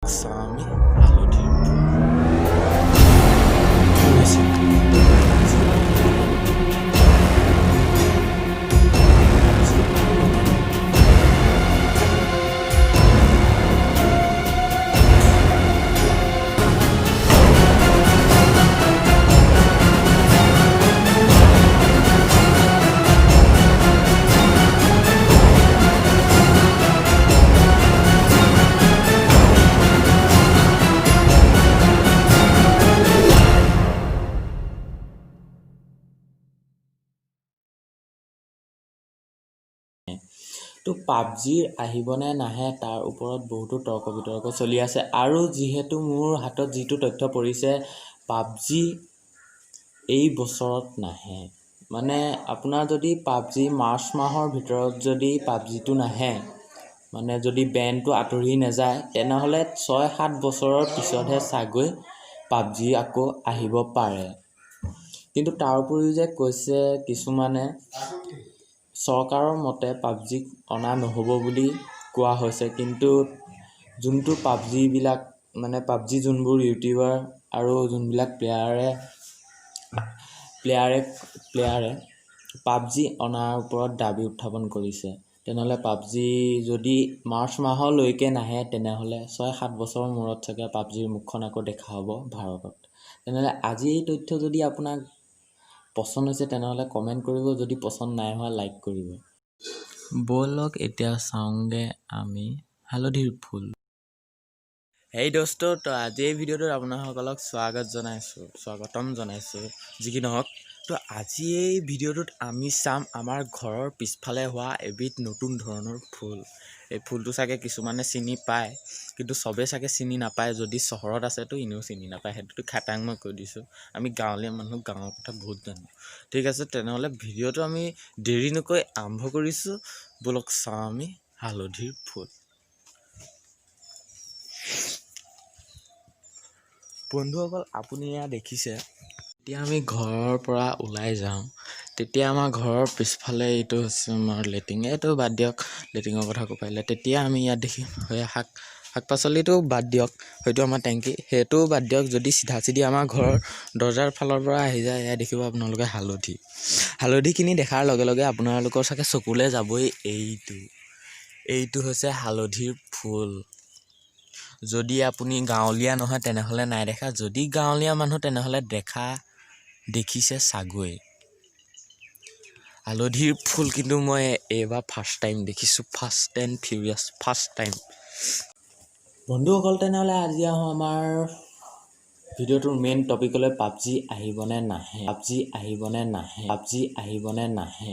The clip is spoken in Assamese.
Sami Halodhir তো পাবজিৰ আহিবনে নাহে তাৰ ওপৰত বহুতো তৰ্ক বিতৰ্ক চলি আছে আৰু যিহেতু মোৰ হাতত যিটো তথ্য পৰিছে পাবজি এই বছৰত নাহে মানে আপোনাৰ যদি পাবজি মাৰ্চ মাহৰ ভিতৰত যদি পাবজিটো নাহে মানে যদি বেনটো আঁতৰি নাযায় তেনেহ'লে 6-7 বছৰৰ পিছতহে চাগৈ পাবজি আকৌ আহিব পাৰে কিন্তু তাৰ উপৰিও যে কৈছে কিছুমানে চৰকাৰৰ মতে পাবজিক অনা নহ'ব বুলি কোৱা হৈছে কিন্তু যোনটো পাবজিবিলাক মানে পাবজি যোনবোৰ ইউটিউবাৰ আৰু যোনবিলাক প্লেয়াৰে পাবজি অনাৰ ওপৰত দাবী উত্থাপন কৰিছে তেনেহ'লে পাবজি যদি মাৰ্চ মাহলৈকে নাহে তেনেহ'লে 6-7 বছৰৰ মূৰত চাগে পাবজিৰ মুখখন আকৌ দেখা হ'ব ভাৰতত তেনেহ'লে আজি এই তথ্য যদি আপোনাক পছন্দ হৈছে তেনেহ'লে কমেণ্ট কৰিব যদি পছন্দ নাই হোৱা লাইক কৰিব ব'লক এতিয়া চাওঁগে আমি হালধিৰ ফুল হেই দোস্ত তো আজি এই ভিডিঅ'টোত আপোনাসকলক স্বাগতম জনাইছোঁ যি কি নহওক তো আজি এই ভিডিঅ'টোত আমি চাম আমাৰ ঘৰৰ পিছফালে হোৱা এবিধ নতুন ধৰণৰ ফুল এই ফুলটো চাগে কিছুমানে চিনি পায় কিন্তু চবে চাগে চিনি নাপায় যদি চহৰত আছে তো এনেও চিনি নাপায় সেইটোতো খাটাং মই কৈ দিছোঁ আমি গাঁৱলীয়া মানুহ গাঁৱৰ কথা বহুত জানো ঠিক আছে তেনেহ'লে ভিডিঅ'টো আমি দেৰি নকৈ আৰম্ভ কৰিছোঁ ব'লক চাওঁ আমি হালধিৰ ফুল বন্ধুসকল আপুনি এয়া দেখিছে যেতিয়া আমি ঘৰৰ পৰা ওলাই যাওঁ তেতিয়া আমাৰ ঘৰৰ পিছফালে এইটো হৈছে আমাৰ লেট্ৰিন এইটো বাদ দিয়ক লেট্ৰিনৰ কথা কৈ পাৰিলে তেতিয়া আমি ইয়াত দেখিম শাক পাচলিটো বাদ দিয়ক হয়তো আমাৰ টেংকি সেইটোও বাদ দিয়ক যদি চিধা আমাৰ ঘৰৰ দৰ্জাৰ ফালৰ পৰা আহি যায় এয়া দেখিব আপোনালোকে হালধিখিনি দেখাৰ লগে লগে আপোনালোকৰ চাগে চকুলৈ যাবই এইটো হৈছে হালধিৰ ফুল যদি আপুনি গাঁৱলীয়া নহয় তেনেহ'লে নাই দেখা যদি গাঁৱলীয়া মানুহ তেনেহ'লে দেখিছে চাগৈ হালধিৰ ফুল কিন্তু মই এইবাৰ ফাৰ্ষ্ট টাইম দেখিছোঁ ফাৰ্ষ্ট টাইম বন্ধুসকল তেনেহ'লে আজি আহোঁ আমাৰ ভিডিঅ'টোৰ মেইন টপিকলৈ পাবজি আহিবনে নাহে